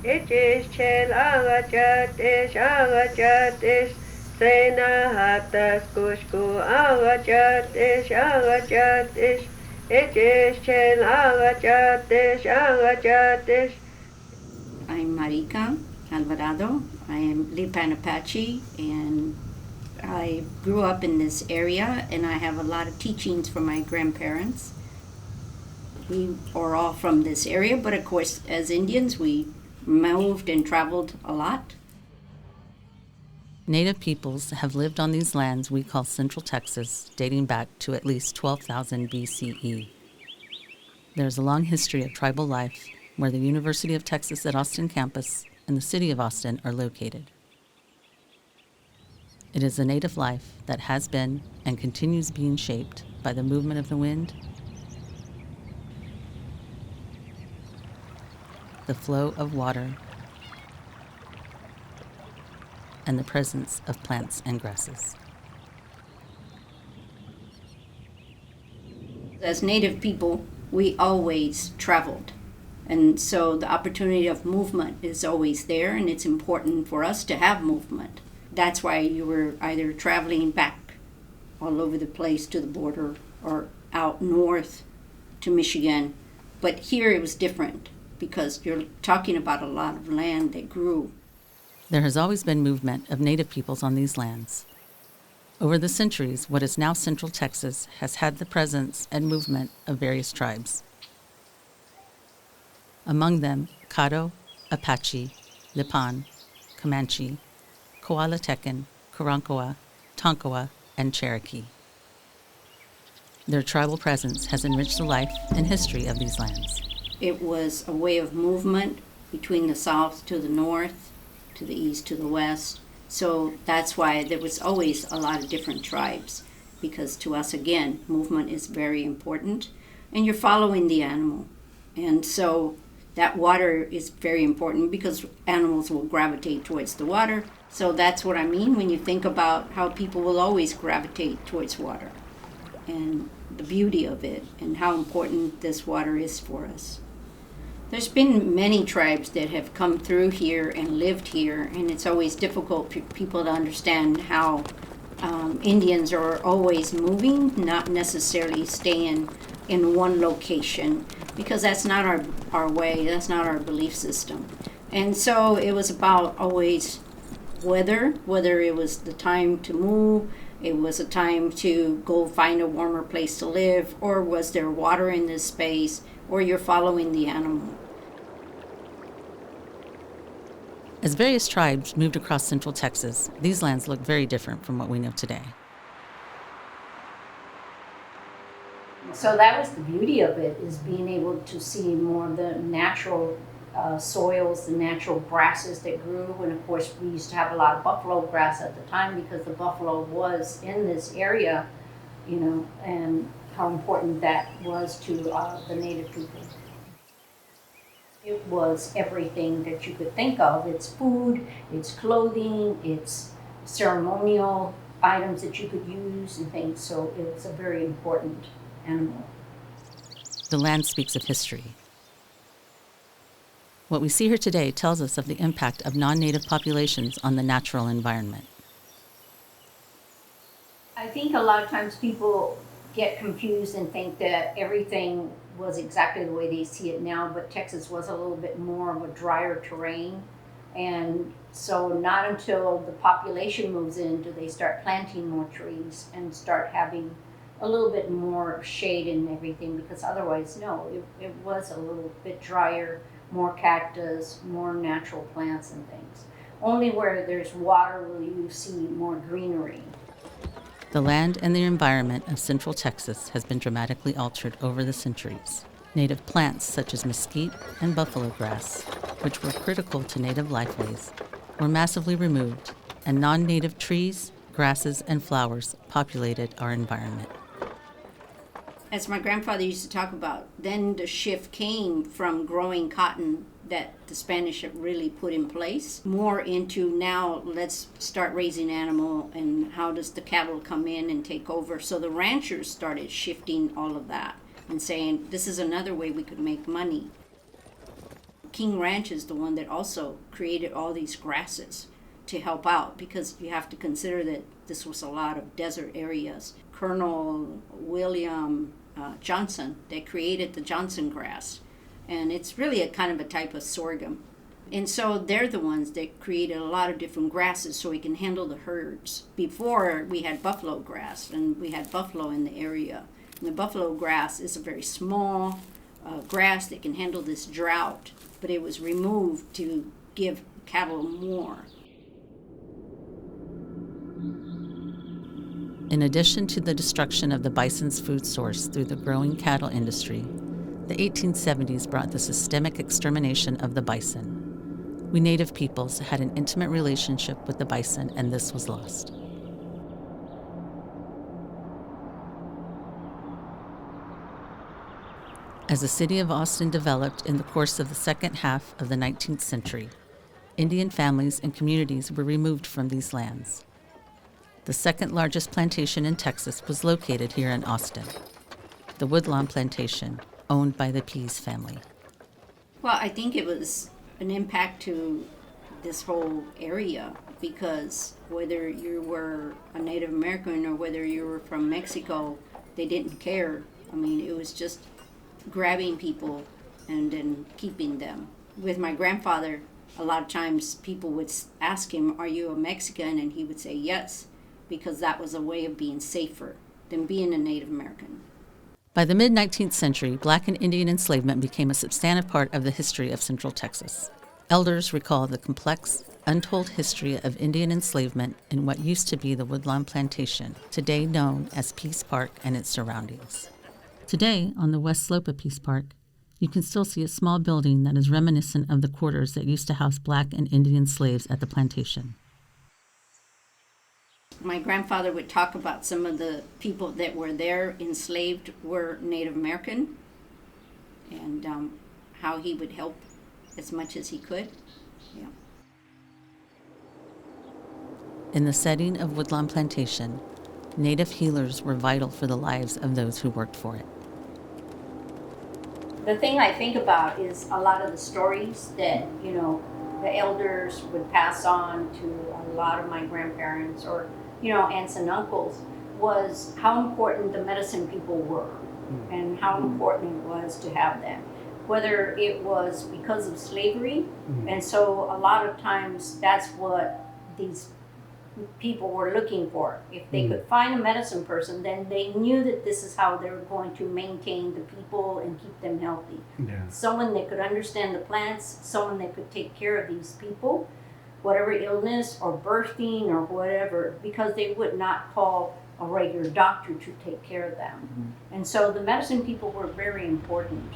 Echechel agachates, agachates, sena hatas kushku agachates, agachates, echechel agachates, agachates. I'm Marika Alvarado. I am Lipan Apache, and I grew up in this area, and I have a lot of teachings from my grandparents. We are all from this area, but of course, as Indians, we moved and traveled a lot. Native peoples have lived on these lands we call Central Texas, dating back to at least 12,000 BCE. There's a long history of tribal life where the University of Texas at Austin campus and the city of Austin are located. It is a native life that has been and continues being shaped by the movement of the wind, the flow of water, and the presence of plants and grasses. As Native people, we always traveled. And so the opportunity of movement is always there, and it's important for us to have movement. That's why you were either traveling back all over the place to the border or out north to Michigan. But here it was different because you're talking about a lot of land that grew. There has always been movement of Native peoples on these lands. Over the centuries, what is now Central Texas has had the presence and movement of various tribes. Among them, Caddo, Apache, Lipan, Comanche, Coalatecan, Karankawa, Tonkawa, and Cherokee. Their tribal presence has enriched the life and history of these lands. It was a way of movement between the south to the north, to the east to the west. So that's why there was always a lot of different tribes, because to us, again, movement is very important, and you're following the animal. And so that water is very important because animals will gravitate towards the water. So that's what I mean when you think about how people will always gravitate towards water and the beauty of it and how important this water is for us. There's been many tribes that have come through here and lived here, and it's always difficult for people to understand how Indians are always moving, not necessarily staying in one location, because that's not our way, that's not our belief system. And so it was about always whether it was the time to move, it was a time to go find a warmer place to live, or was there water in this space, or you're following the animal. As various tribes moved across Central Texas, these lands look very different from what we know today. So that was the beauty of it, is being able to see more of the natural soils, the natural grasses that grew. And of course, we used to have a lot of buffalo grass at the time because the buffalo was in this area, and how important that was to the Native people. It was everything that you could think of. It's food, it's clothing, it's ceremonial items that you could use and things. So it's a very important animal. The land speaks of history. What we see here today tells us of the impact of non-native populations on the natural environment. I think a lot of times people get confused and think that everything was exactly the way they see it now, but Texas was a little bit more of a drier terrain. And so not until the population moves in do they start planting more trees and start having a little bit more shade and everything, because otherwise, no, it was a little bit drier, more cactus, more natural plants and things. Only where there's water will you see more greenery. The land and the environment of Central Texas has been dramatically altered over the centuries. Native plants such as mesquite and buffalo grass, which were critical to native lifeways, were massively removed, and non-native trees, grasses, and flowers populated our environment. As my grandfather used to talk about, then the shift came from growing cotton that the Spanish have really put in place, more into now let's start raising animal and how does the cattle come in and take over. So the ranchers started shifting all of that and saying this is another way we could make money. King Ranch is the one that also created all these grasses to help out, because you have to consider that this was a lot of desert areas. Colonel William Johnson, they created the Johnson grass, and it's really a kind of a type of sorghum. And so they're the ones that created a lot of different grasses so we can handle the herds. Before, we had buffalo grass, and we had buffalo in the area. And the buffalo grass is a very small grass that can handle this drought, but it was removed to give cattle more. In addition to the destruction of the bison's food source through the growing cattle industry, the 1870s brought the systemic extermination of the bison. We Native peoples had an intimate relationship with the bison, and this was lost. As the city of Austin developed in the course of the second half of the 19th century, Indian families and communities were removed from these lands. The second largest plantation in Texas was located here in Austin, the Woodlawn Plantation, owned by the Pease family. Well, I think it was an impact to this whole area, because whether you were a Native American or whether you were from Mexico, they didn't care. I mean, it was just grabbing people and then keeping them. With my grandfather, a lot of times people would ask him, "Are you a Mexican?" And he would say yes, because that was a way of being safer than being a Native American. By the mid-19th century, Black and Indian enslavement became a substantive part of the history of Central Texas. Elders recall the complex, untold history of Indian enslavement in what used to be the Woodlawn Plantation, today known as Pease Park and its surroundings. Today, on the west slope of Pease Park, you can still see a small building that is reminiscent of the quarters that used to house Black and Indian slaves at the plantation. My grandfather would talk about some of the people that were there enslaved were Native American, and how he would help as much as he could. Yeah. In the setting of Woodlawn Plantation, Native healers were vital for the lives of those who worked for it. The thing I think about is a lot of the stories that, the elders would pass on to a lot of my grandparents or, aunts and uncles, was how important the medicine people were and how important it was to have them. Whether it was because of slavery, and so a lot of times that's what these people were looking for. If they could find a medicine person, then they knew that this is how they were going to maintain the people and keep them healthy. Yeah. Someone that could understand the plants, someone that could take care of these people, whatever illness or birthing or whatever, because they would not call a regular doctor to take care of them. And so the medicine people were very important.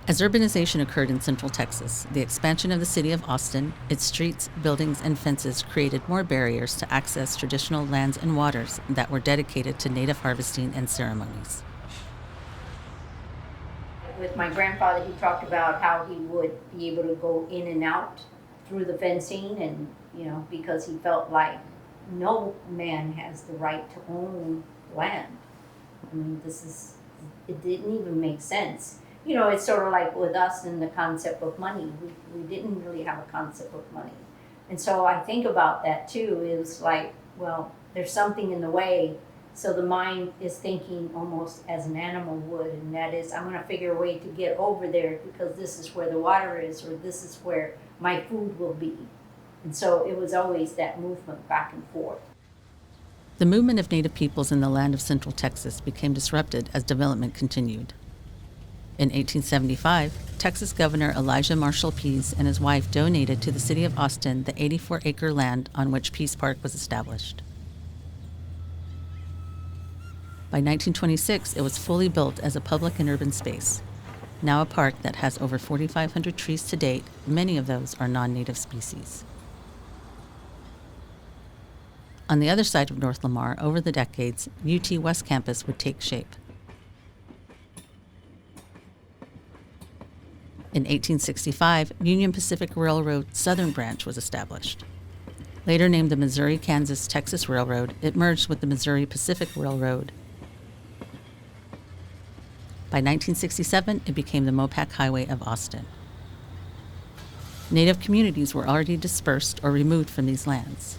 As urbanization occurred in Central Texas, the expansion of the city of Austin, its streets, buildings, and fences created more barriers to access traditional lands and waters that were dedicated to native harvesting and ceremonies. With my grandfather, he talked about how he would be able to go in and out through the fencing, and because he felt like no man has the right to own land. I mean, it didn't even make sense. It's sort of like with us in the concept of money. We didn't really have a concept of money. And so I think about that too, is like, well, there's something in the way. So the mind is thinking almost as an animal would, and that is, I'm going to figure a way to get over there because this is where the water is, or this is where my food will be. And so it was always that movement back and forth. The movement of Native peoples in the land of Central Texas became disrupted as development continued. In 1875, Texas Governor Elijah Marshall Pease and his wife donated to the city of Austin the 84-acre land on which Pease Park was established. By 1926, it was fully built as a public and urban space, now a park that has over 4,500 trees to date. Many of those are non-native species. On the other side of North Lamar, over the decades, UT West Campus would take shape. In 1865, Union Pacific Railroad Southern Branch was established. Later named the Missouri-Kansas-Texas Railroad, it merged with the Missouri Pacific Railroad. By 1967, it became the Mopac Highway of Austin. Native communities were already dispersed or removed from these lands.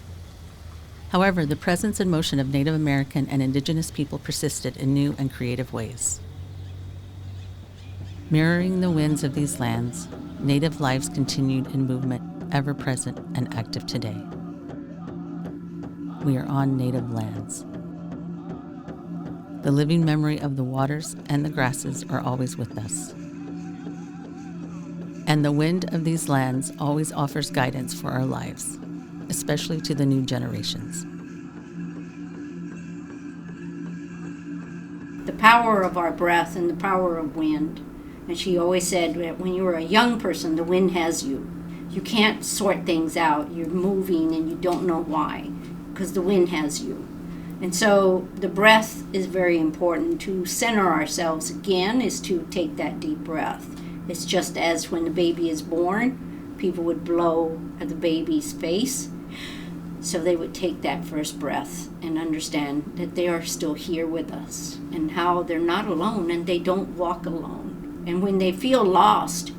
However, the presence and motion of Native American and Indigenous people persisted in new and creative ways. Mirroring the winds of these lands, Native lives continued in movement, ever present and active today. We are on Native lands. The living memory of the waters and the grasses are always with us. And the wind of these lands always offers guidance for our lives, especially to the new generations. The power of our breath and the power of wind. And she always said that when you're a young person, the wind has you. You can't sort things out. You're moving and you don't know why, because the wind has you. And so the breath is very important. To center ourselves again is to take that deep breath. It's just as when the baby is born, people would blow at the baby's face. So they would take that first breath and understand that they are still here with us and how they're not alone and they don't walk alone. And when they feel lost,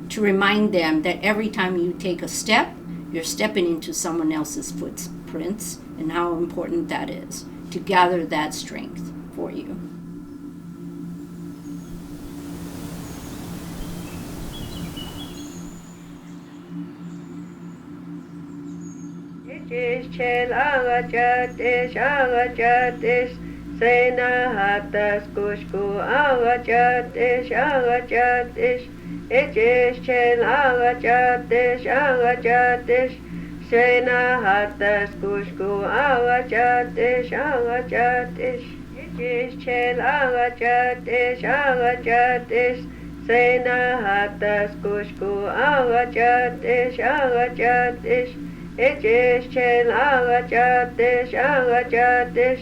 to remind them that every time you take a step, you're stepping into someone else's footprints and how important that is to gather that strength for you. Chel agachates, agachates, sena hatas kushku agachates, agachates, eches chel agachates, agachates, sena hatas kushku agachates, agachates, eches chel agachates, agachates, sena hatas kushku agachates, agachates, eches chel agachates, agachates,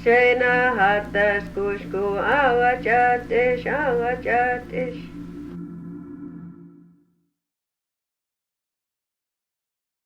sena hatas kushku agachates, agachates.